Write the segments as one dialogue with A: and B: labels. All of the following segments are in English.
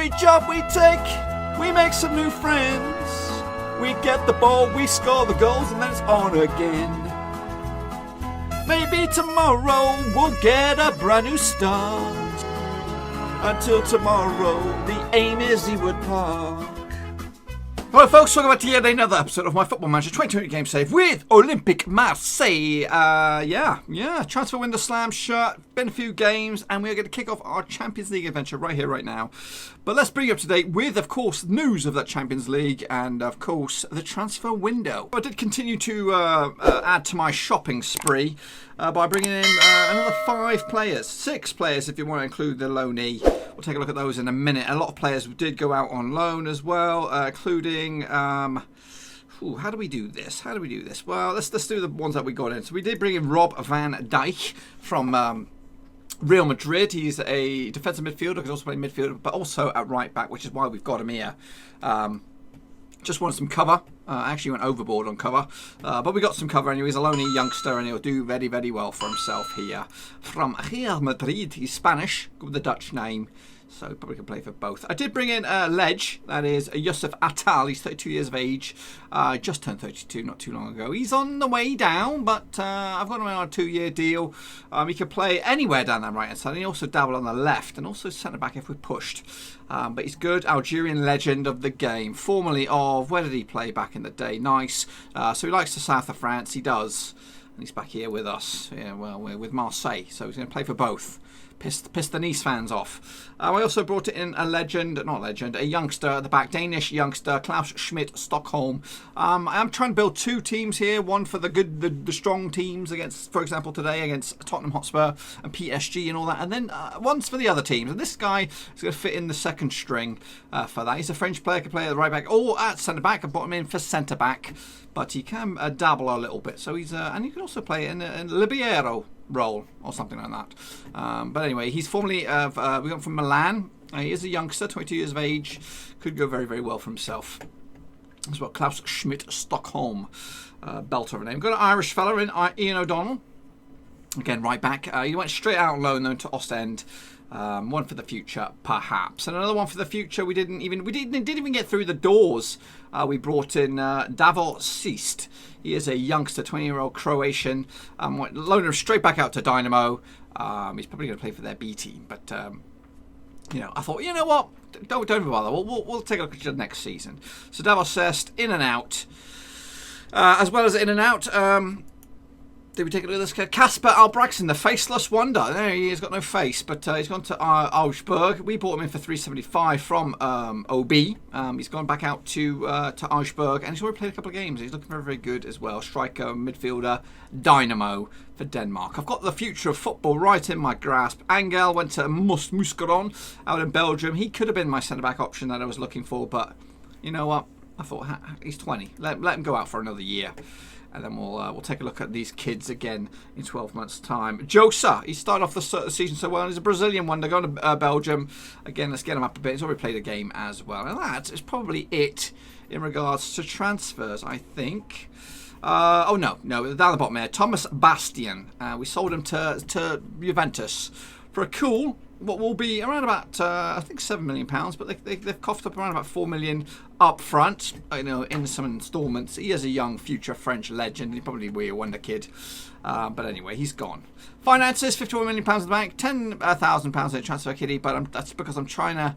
A: Every job we take, we make some new friends. We get the ball, we score the goals, and then it's on again. Maybe tomorrow we'll get a brand new start. Until tomorrow, the aim is Ewood Park. Hello folks, welcome back to yet another episode of my Football Manager 2020 Game Save with Olympique Marseille. Transfer window slam shut, been a few games, and we're going to kick off our Champions League adventure right here, right now. But let's bring you up to date with, of course, news of that Champions League and, of course, the transfer window. I did continue to add to my shopping spree by bringing in another 6 players if you want to include the loanee. We'll take a look at those in a minute. A lot of players did go out on loan as well, including... how do we do this? Well, let's do the ones that we got in. So we did bring in Rob van Dijk from Real Madrid. He's a defensive midfielder, can also play midfielder, but also at right back, which is why we've got him here. Just wanted some cover. Actually went overboard on cover. But we got some cover anyway. He's a lonely youngster and he'll do very, very well for himself here. From Real Madrid. He's Spanish with the Dutch name. So probably can play for both. I did bring in Ledge. That is Yusuf Atal. He's 32 years of age. Just turned 32 not too long ago. He's on the way down, but I've got him on a 2-year deal. He can play anywhere down that right hand side. And he also dabble on the left and also centre back if we're pushed. But he's good. Algerian legend of the game. Formerly of, where did he play back in the day? Nice. So he likes the south of France. He does. And he's back here with us. Yeah, well, we're with Marseille. So he's going to play for both. Pissed the Nice fans off. I also brought in a youngster at the back, Danish youngster, Klaus Schmidt, Stockholm. I am trying to build 2 teams here, one for the strong teams against, for example, today against Tottenham Hotspur and PSG and all that, and then one's for the other teams. And this guy is going to fit in the second string for that. He's a French player, can play at the right back or at centre back. I brought him in for centre back, but he can dabble a little bit. So he's and he can also play in libero role or something like that. But anyway, he's formerly we got him from Milan. He is a youngster, 22 years of age. Could go very, very well for himself. That's what Klaus Schmidt, Stockholm, belter of a name. Got an Irish fella in Ian O'Donnell. Again, right back. He went straight out on loan though to Ostend. One for the future, perhaps, and another one for the future. We didn't even get through the doors. We brought in Davor Seast. He is a youngster, 20-year-old Croatian. Loaned him straight back out to Dynamo. He's probably going to play for their B team, but I thought, you know what? Don't bother. We'll take a look at the next season. So Davor Seast in and out, as well as in and out. Did we take a look at this guy? Casper Albrechtsen, the faceless wonder. There he is, he's got no face, but he's gone to Augsburg. We bought him in for $375 from OB. He's gone back out to Augsburg, and he's already played a couple of games. He's looking very, very good as well. Striker, midfielder, Dynamo for Denmark. I've got the future of football right in my grasp. Angel went to Muscaron out in Belgium. He could have been my centre-back option that I was looking for, but you know what? I thought, he's 20. Let him go out for another year. And then we'll take a look at these kids again in 12 months' time. Josa, he started off the season so well. He's a Brazilian wonder, going to Belgium. Again, let's get him up a bit. He's already played a game as well. And that is probably it in regards to transfers, I think. No, down the bottom there. Thomas Bastian. We sold him to Juventus for a cool... what will be around about, I think, £7 million, but they've coughed up around about £4 million up front, in some instalments. He is a young future French legend. He probably will be a wonder kid. But anyway, he's gone. Finances, £51 million in the bank, £10,000 in transfer kitty, but that's because I'm trying to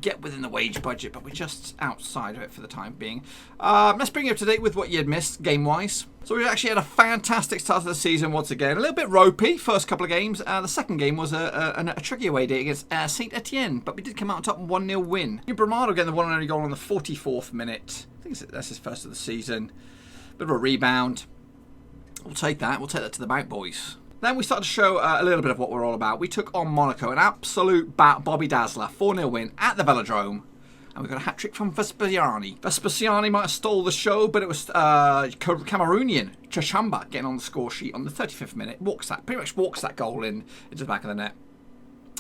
A: get within the wage budget, but we're just outside of it for the time being. Let's bring you up to date with what you had missed game-wise. So we actually had a fantastic start to the season once again. A little bit ropey, first couple of games. The second game was a tricky away day against Saint Etienne, but we did come out on top and 1-0 win. Bramado getting the one and only goal on the 44th minute. I think that's his first of the season. Bit of a rebound. We'll take that. We'll take that to the bank, boys. Then we started to show a little bit of what we're all about. We took on Monaco, an absolute Bobby Dazzler, 4-0 win at the Velodrome. And we got a hat-trick from Vespasiani. Vespasiani might have stole the show, but it was Cameroonian Chachamba getting on the score sheet on the 35th minute. Pretty much walks that goal into the back of the net.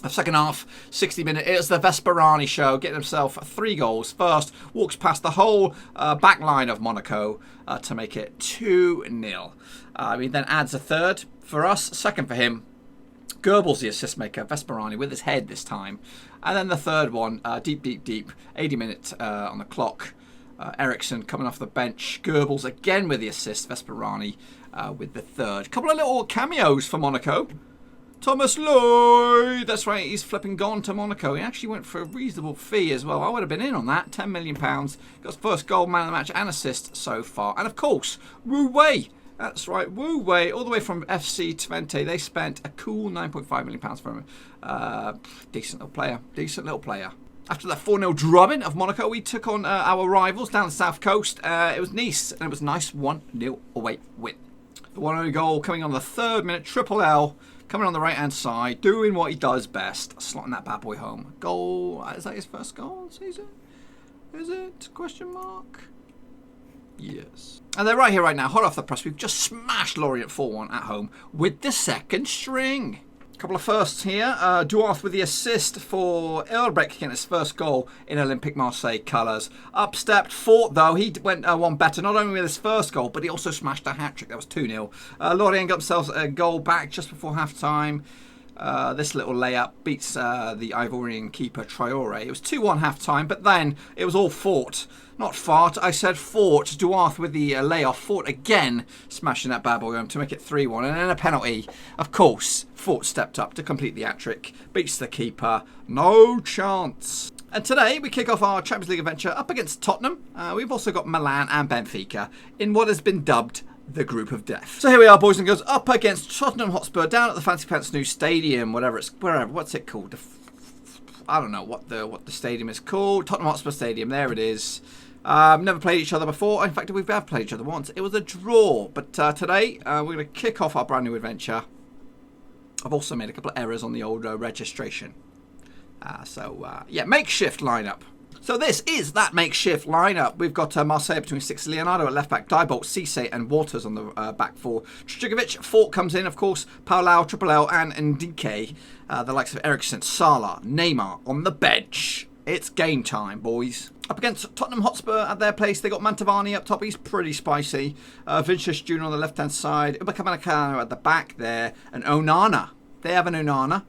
A: The second half, 60 minutes, it's the Vesperani show, getting himself 3 goals. First, walks past the whole back line of Monaco to make it 2-0. He then adds a third for us, second for him. Goebbels, the assist maker, Vesperani with his head this time. And then the third one, deep, 80 minutes on the clock. Eriksson coming off the bench. Goebbels again with the assist. Vesperani with the third. Couple of little cameos for Monaco. Thomas Lloyd. That's right, he's flipping gone to Monaco. He actually went for a reasonable fee as well. I would have been in on that. £10 million. Got his first goal, man of the match, and assist so far. And of course, Wu Wei. That's right, Wu Wei, all the way from FC20. They spent a cool £9.5 million for him. Decent little player. After that 4-0 drubbing of Monaco, we took on our rivals down the south coast. It was Nice, and it was a nice 1-0 away win. The 1-0 goal coming on the 3rd minute, Triple L, coming on the right-hand side, doing what he does best, slotting that bad boy home. Goal, is that his first goal of the season? Is it? Question mark? Yes. And they're right here, right now, hot off the press. We've just smashed Lorient 4-1 at home with the second string. Couple of firsts here. Duarte with the assist for Ulrich getting his first goal in Olympique Marseille colours. Upstepped, fought though. He went one better, not only with his first goal, but he also smashed a hat-trick. That was 2-0. Lorient got themselves a goal back just before half-time. This little layup beats the Ivorian keeper Traore. It was 2-1 half-time, but then it was all fought. Not fought, I said fought. Duarte with the layoff, fought again, smashing that bad boy home to make it 3-1. And then a penalty. Of course, Fort stepped up to complete the hat-trick. Beats the keeper. No chance. And today we kick off our Champions League adventure up against Tottenham. We've also got Milan and Benfica in what has been dubbed the group of death. So here we are, boys and girls, up against Tottenham Hotspur down at the Fancy Pants new stadium, wherever. What's it called? I don't know what the stadium is called. Tottenham Hotspur Stadium. There it is. Never played each other before. In fact, we have played each other once. It was a draw. But today we're going to kick off our brand new adventure. I've also made a couple of errors on the old registration. Yeah, makeshift lineup. So this is that makeshift lineup. We've got Marseille between six. Leonardo at left back, Diebolt, Cisse and Waters on the back four. Trzekovic, Fort comes in, of course. Paulau, Triple L and Ndike. The likes of Eriksson, Salah, Neymar on the bench. It's game time, boys. Up against Tottenham Hotspur at their place, they got Mantovani up top. He's pretty spicy. Vinicius Jr. on the left-hand side. Upamecano at the back there. And Onana. They have an Onana.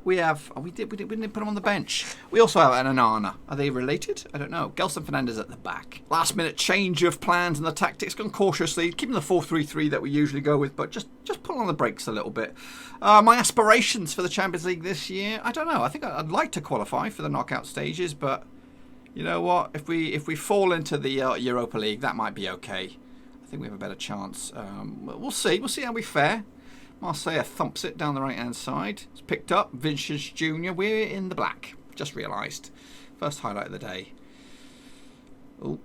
A: We have... Oh, we didn't put him on the bench. We also have an Onana. Are they related? I don't know. Gelson Fernandez at the back. Last-minute change of plans and the tactics. Gone cautiously. Keeping the 4-3-3 that we usually go with, but just pull on the brakes a little bit. My aspirations for the Champions League this year, I don't know. I think I'd like to qualify for the knockout stages, but... You know what? If we fall into the Europa League, that might be okay. I think we have a better chance. We'll see. We'll see how we fare. Marseille thumps it down the right-hand side. It's picked up. Vinicius Jr. We're in the black. Just realised. First highlight of the day. Oh,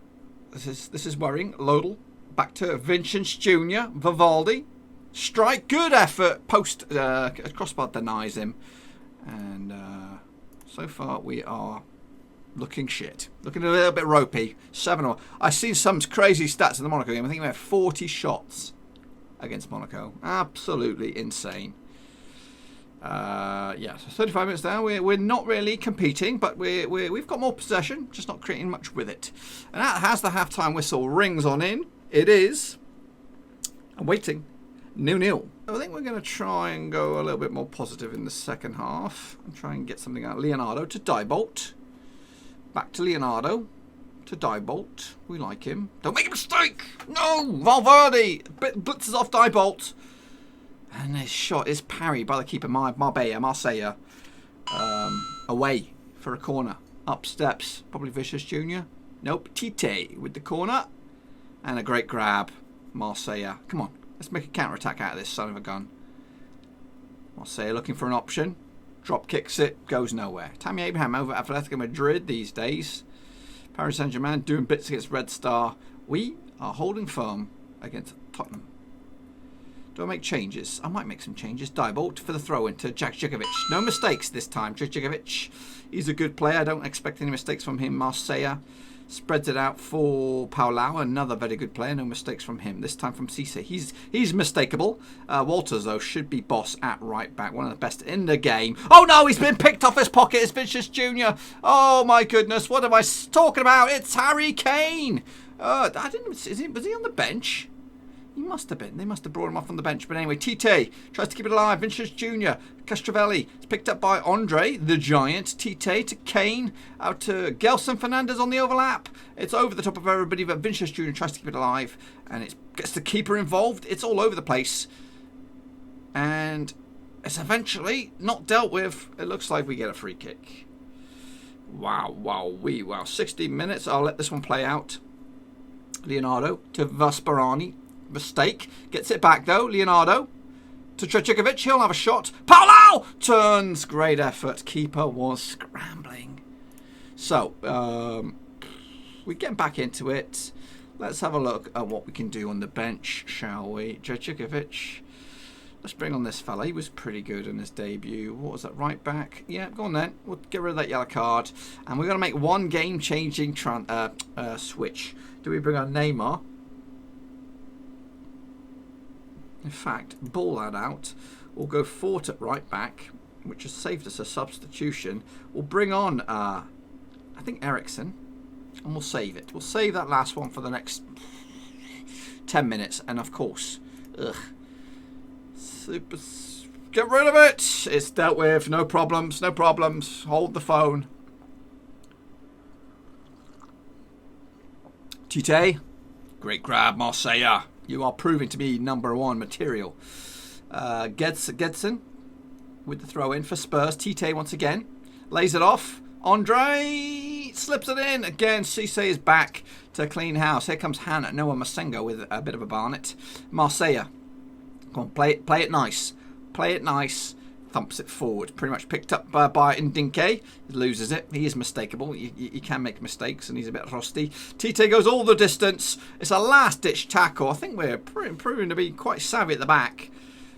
A: this is worrying. Lodel back to Vinicius Jr. Vivaldi. Strike. Good effort. Post. Crossbar denies him. And so far we are... looking shit. Looking a little bit ropey. 7-0. I've seen some crazy stats in the Monaco game. I think we had 40 shots against Monaco. Absolutely insane. Yeah, so 35 minutes down. We're not really competing, but we've got more possession, just not creating much with it. And that has the halftime whistle rings on in. It is. I'm waiting. 0-0. I think we're going to try and go a little bit more positive in the second half and try and get something out. Leonardo to Diebolt. Back to Leonardo. To Diebolt. We like him. Don't make a mistake! No! Valverde! Blitzes off Diebolt. And his shot is parried by the keeper, Marseille. Away for a corner. Up steps. Probably Vicious Jr. Nope. Tite with the corner. And a great grab. Marseille. Come on. Let's make a counter-attack out of this son of a gun. Marseille looking for an option. Drop kicks it, goes nowhere. Tammy Abraham over at Atletico Madrid these days. Paris Saint-Germain doing bits against Red Star. We are holding firm against Tottenham. Do I make changes? I might make some changes. Diebolt for the throw into Djadjikovic. No mistakes this time. Djadjikovic, he's a good player. I don't expect any mistakes from him. Marseille spreads it out for Paulau, another very good player. No mistakes from him. This time from Cisse. He's mistakable. Walters, though, should be boss at right back. One of the best in the game. Oh, no, he's been picked off his pocket. It's Vinicius Jr. Oh, my goodness. What am I talking about? It's Harry Kane. Was he on the bench? He must have been. They must have brought him off on the bench. But anyway, Tite tries to keep it alive. Vinicius Jr. Castrovelli. It's picked up by Andre, the Giant. Tite to Kane. Out to Gelson Fernandez on the overlap. It's over the top of everybody, but Vinicius Jr. tries to keep it alive. And it gets the keeper involved. It's all over the place. And it's eventually not dealt with. It looks like we get a free kick. Wow, wow, wow. 60 minutes. I'll let this one play out. Leonardo to Vesperani. Mistake. Gets it back though. Leonardo to Trejkovic. He'll have a shot. Paulo turns. Great effort. Keeper was scrambling. So, we're getting back into it. Let's have a look at what we can do on the bench, shall we? Trejkovic. Let's bring on this fella. He was pretty good in his debut. What was that? Right back? Yeah, go on then. We'll get rid of that yellow card. And we're going to make one game-changing switch. Do we bring on Neymar? In fact, ball that out. We'll go Fort at right back, which has saved us a substitution. We'll bring on, I think, Ericsson, and we'll save it. We'll save that last one for the next 10 minutes. And, of course, get rid of it. It's dealt with. No problems. No problems. Hold the phone. Tite. Great grab, Marseille. You are proving to be #1 material. Gedson with the throw in for Spurs. Tite once again. Lays it off. Andre slips it in. Again, Cisse is back to clean house. Here comes Hannah. Noah Masengo with a bit of a barnet. Marseille. Come on, play it nice. Play it nice. Thumps it forward. Pretty much picked up by Ndinke. He loses it. He is mistakable. He can make mistakes, and he's a bit rusty. Tite goes all the distance. It's a last-ditch tackle. I think we're proving to be quite savvy at the back.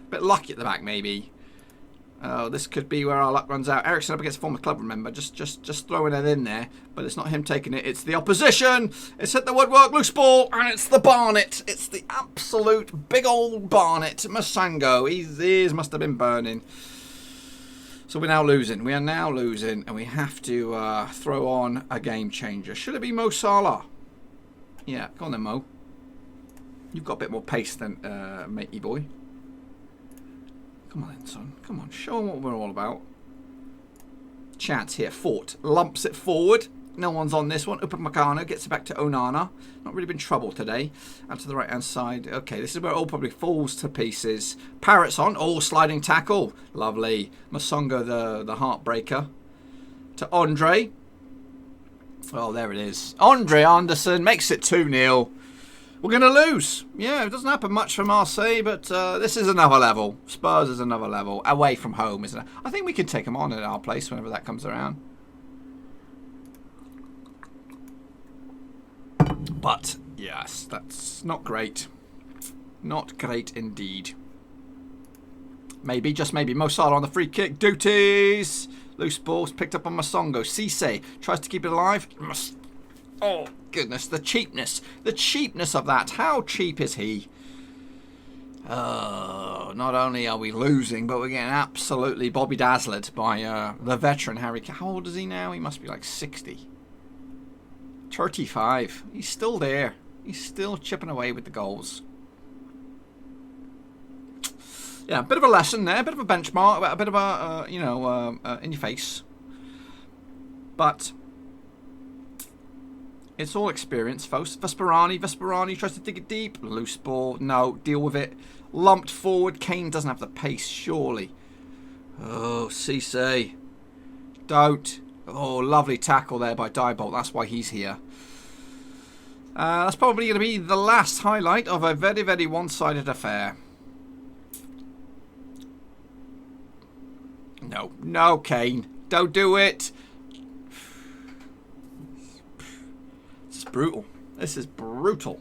A: A bit lucky at the back, maybe. Oh, this could be where our luck runs out. Ericsson up against former club, remember. Just throwing it in there. But it's not him taking it. It's the opposition. It's hit the woodwork. Loose ball. And it's the Barnet. It's the absolute big old Barnet. Masango. His ears must have been burning. So we're now losing. We are now losing. And we have to throw on a game changer. Should it be Mo Salah? Yeah, go on then, Mo. You've got a bit more pace than matey boy. Come on then, son. Come on. Show them what we're all about. Chance here. Fort. Lumps it forward. No one's on this one. Upamecano gets it back to Onana. Not really been trouble today. And to the right-hand side. Okay, this is where it all probably falls to pieces. Parrott's on. Oh, sliding tackle. Lovely. Masongo, the heartbreaker. To Andre. Oh, there it is. Andre Anderson makes it 2-0. We're going to lose. Yeah, it doesn't happen much for Marseille, but this is another level. Spurs is another level. Away from home, isn't it? I think we can take them on at our place whenever that comes around. But, yes, that's not great. Not great indeed. Maybe, just maybe. Mo Salah on the free kick. Duties. Loose balls picked up on Masongo. Cisse tries to keep it alive. Oh, goodness, the cheapness. The cheapness of that. How cheap is he? Oh, not only are we losing, but we're getting absolutely Bobby Dazzled by the veteran Harry. How old is he now? He must be like 60. 35. He's still there. He's still chipping away with the goals. Yeah, a bit of a lesson there. A bit of a benchmark. A bit of a, in your face. But it's all experience, folks. Vesperani tries to dig it deep. Loose ball. No, deal with it. Lumped forward. Kane doesn't have the pace, surely. Oh, Cisse. Don't. Oh, lovely tackle there by Diebold. That's why he's here. That's probably going to be the last highlight of a very, very one-sided affair. No. No, Kane. Don't do it. This is brutal. This is brutal.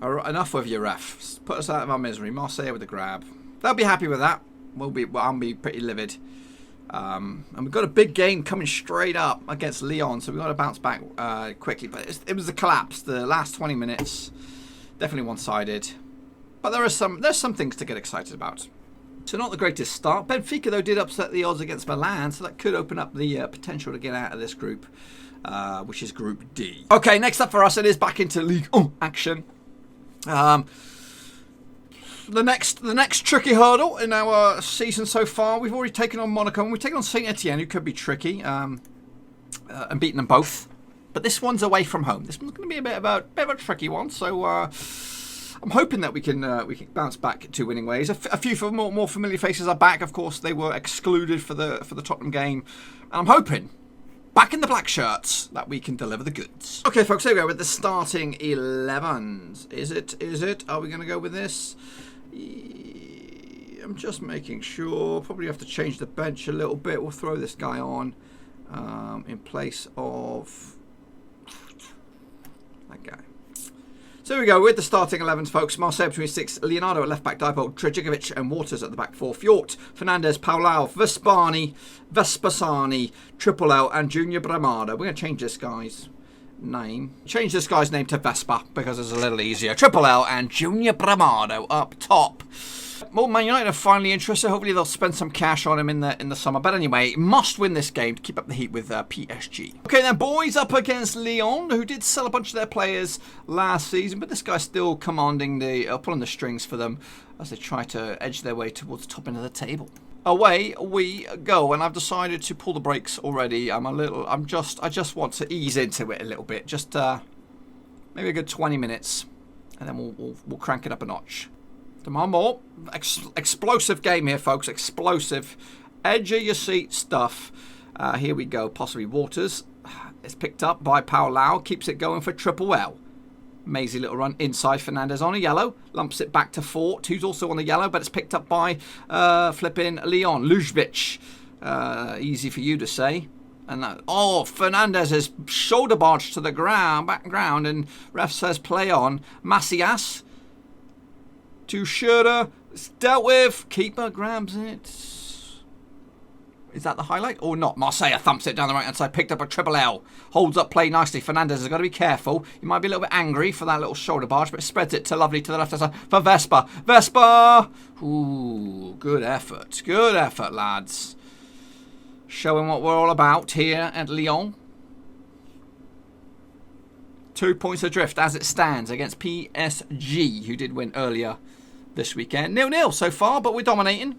A: All right, enough with you, ref. Put us out of our misery. Marseille with the grab. They'll be happy with that. I'll be pretty livid. And we've got a big game coming straight up against Lyon, so we've got to bounce back quickly. But it was a collapse. The last 20 minutes, definitely one-sided. But there's some things to get excited about. So not the greatest start. Benfica, though, did upset the odds against Milan, so that could open up the potential to get out of this group, which is Group D. Okay, next up for us, it is back into League 1 action. The next tricky hurdle in our season so far, we've already taken on Monaco and we've taken on Saint Etienne, who could be tricky, and beaten them both. But this one's away from home. This one's going to be a bit of a tricky one. So I'm hoping that we can bounce back to winning ways. A few more familiar faces are back. Of course, they were excluded for the Tottenham game, and I'm hoping, back in the black shirts, that we can deliver the goods. Okay, folks, here we go with the starting 11s. Is it? Are we going to go with this? I'm just making sure. Probably have to change the bench a little bit. We'll throw this guy on in place of that guy. So here we go with the starting 11s, folks. Marseille between 6, Leonardo at left back, Diebold, Trejigovic and Waters at the back 4, Fjord, Fernandez, Paulau, Vespasani, Triple L and Junior Bramado. We're going to change this guy's name. Change this guy's name to Vespa because it's a little easier. Triple L and Junior Bramado up top. Well, Man United are finally interested. Hopefully they'll spend some cash on him in the summer. But anyway, must win this game to keep up the heat with PSG. Okay, then boys, up against Lyon, who did sell a bunch of their players last season, but this guy's still commanding pulling the strings for them as they try to edge their way towards the top end of the table. Away we go, and I've decided to pull the brakes already. I just want to ease into it a little bit, just maybe a good 20 minutes, and then we'll crank it up a notch. Come more. Explosive game here, folks. Explosive. Edge of your seat stuff. Here we go. Possibly Waters. It's picked up by Paulau. Keeps it going for Triple L. Mazy little run inside. Fernandez on a yellow. Lumps it back to Fort, who's also on the yellow, but it's picked up by flipping Leon. Lujvic. Easy for you to say. And Fernandez is shoulder barged to the background, and ref says play on. Macias. To Schroeder, it's dealt with. Keeper grabs it. Is that the highlight or not? Marseille thumps it down the right hand side. Picked up a Triple L. Holds up play nicely. Fernandez has got to be careful. He might be a little bit angry for that little shoulder barge, but spreads it to lovely to the left hand side for Vespa. Vespa! Ooh, good effort. Good effort, lads. Showing what we're all about here at Lyon. 2 points adrift as it stands against PSG, who did win earlier this weekend. 0-0 so far, but we're dominating,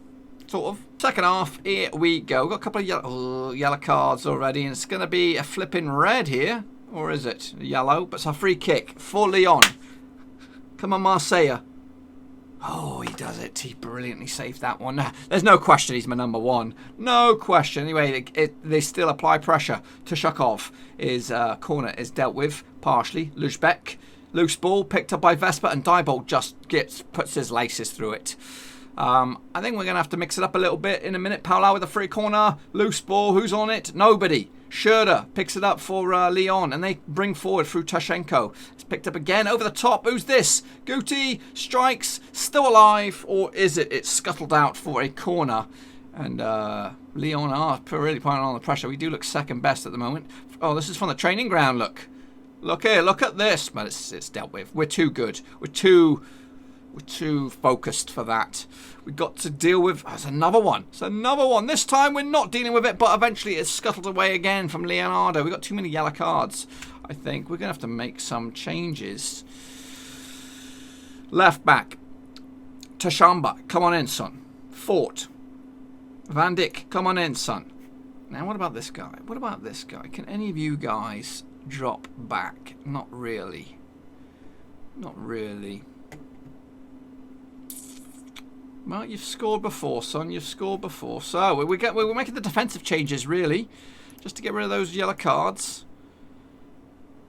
A: sort of. Second half, here we go. We've got a couple of yellow cards already, and it's going to be a flipping red here. Or is it yellow? But it's a free kick for Lyon. Come on, Marseille. Oh, he does it. He brilliantly saved that one. There's no question he's my number one. No question. Anyway, they still apply pressure. Tushakov. His corner is dealt with partially. Lujbeck. Loose ball picked up by Vespa, and Diebold just puts his laces through it. I think we're going to have to mix it up a little bit in a minute. Paulau with a free corner. Loose ball. Who's on it? Nobody. Schroeder picks it up for Lyon, and they bring forward through Tashenko. It's picked up again over the top. Who's this? Guti strikes, still alive, or is it? It's scuttled out for a corner, and Lyon are really putting on the pressure. We do look second best at the moment. Oh, this is from the training ground. Look here. Look at this. But it's dealt with. We're too good. We're too focused for that. We've got to deal with... It's another one. It's another one. This time we're not dealing with it, but eventually it's scuttled away again from Leonardo. We've got too many yellow cards, I think. We're going to have to make some changes. Left back. Tashamba, come on in, son. Fort. Van Dijk, come on in, son. Now, what about this guy? What about this guy? Can any of you guys drop back? Not really. Not really. Well, you've scored before, son. You've scored before. So we're making the defensive changes, really, just to get rid of those yellow cards.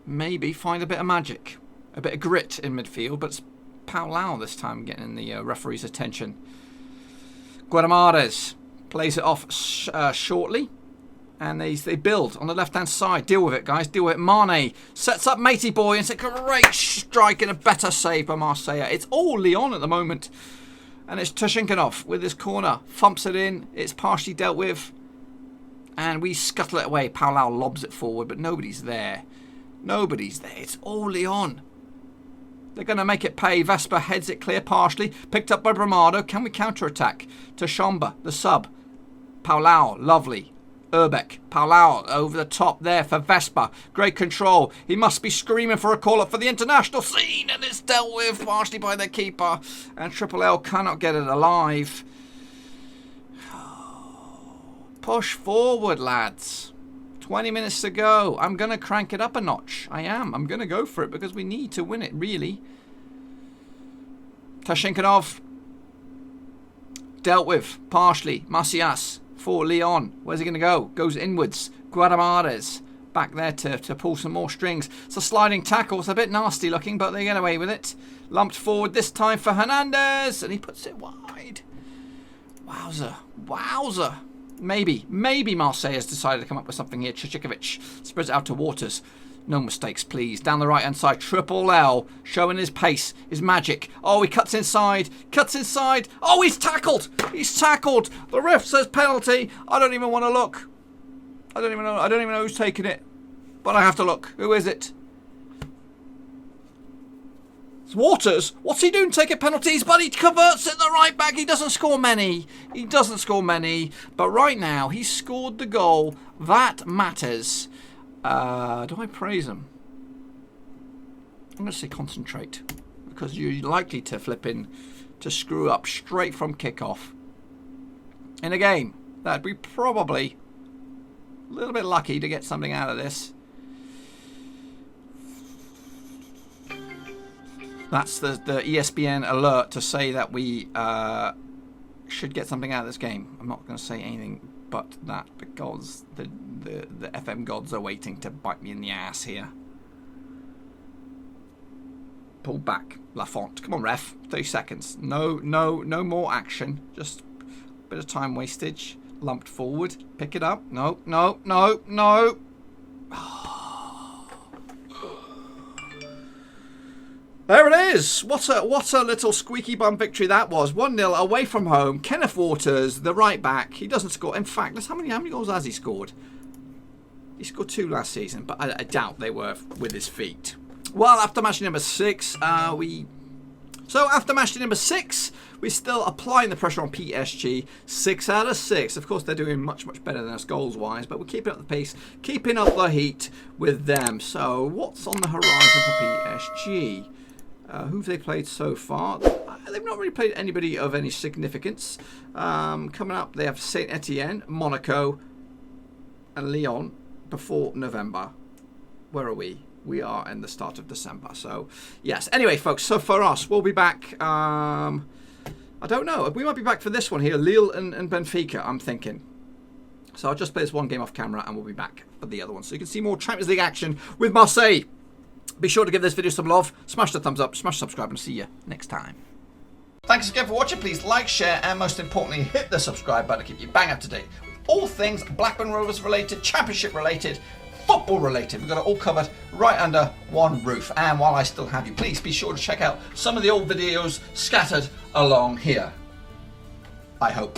A: Maybe find a bit of magic, a bit of grit in midfield. But it's Paulau this time getting the referee's attention. Guadamares plays it off shortly, and they build on the left-hand side. Deal with it, guys. Deal with it. Mane sets up Matey Boy, and it's a great strike and a better save by Marseille. It's all Lyon at the moment. And it's Tashenko with his corner. Thumps it in. It's partially dealt with. And we scuttle it away. Paulau lobs it forward, but nobody's there. Nobody's there. It's all Lyon. They're going to make it pay. Vespa heads it clear partially. Picked up by Bramado. Can we counter-attack? Tashamba, the sub. Paulau, lovely. Urbeck, Palau over the top there for Vespa. Great control. He must be screaming for a call-up for the international scene, and it's dealt with partially by their keeper. And Triple L cannot get it alive. Push forward, lads. 20 minutes to go. I'm going to crank it up a notch. I am. I'm going to go for it because we need to win it, really. Tashinkanov. Dealt with partially. Macias for Leon. Where's he going to go? Goes inwards. Guadamares back there to pull some more strings. It's a sliding tackle. It's a bit nasty looking, but they get away with it. Lumped forward this time for Hernandez, and he puts it wide. Wowzer. Wowzer. Maybe Marseille has decided to come up with something here. Chichikovic spreads it out to Waters. No mistakes, please. Down the right-hand side, Triple L showing his pace, his magic. Oh, he cuts inside. Oh, he's tackled. The ref says penalty. I don't even want to look. I don't even know who's taking it. But I have to look. Who is it? It's Waters. What's he doing taking penalties? But he converts it the right back. He doesn't score many. But right now, he's scored the goal. That matters. Do I praise him? I'm going to say concentrate, because you're likely to flip in to screw up straight from kickoff in a game that we probably a little bit lucky to get something out of this. That's the ESPN alert to say that we should get something out of this game. I'm not going to say anything but that because the FM gods are waiting to bite me in the ass here. Pull back, Lafont. Come on, ref. 30 seconds. No more action. Just a bit of time wastage. Lumped forward. Pick it up. No. There it is. What a little squeaky bum victory that was. 1-0 away from home. Kenneth Waters, the right back. He doesn't score. In fact, how many goals has he scored? He scored 2 last season, but I doubt they were with his feet. Well, after match number 6, we're still applying the pressure on PSG. 6 out of 6. Of course, they're doing much better than us goals-wise, but we're keeping up the pace, keeping up the heat with them. So, what's on the horizon for PSG? Who've they played so far? They've not really played anybody of any significance. Coming up, they have Saint Etienne, Monaco, and Lyon before November. Where are we? We are in the start of December. So, yes. Anyway, folks, so for us, we'll be back. I don't know. We might be back for this one here. Lille and Benfica, I'm thinking. So I'll just play this one game off camera and we'll be back for the other one. So you can see more Champions League action with Marseille. Be sure to give this video some love, smash the thumbs up, smash subscribe, and see you next time. Thanks again for watching. Please like, share, and most importantly, hit the subscribe button to keep you bang up to date with all things Blackburn Rovers related, Championship related, football related. We've got it all covered right under one roof. And while I still have you, please be sure to check out some of the old videos scattered along here. I hope.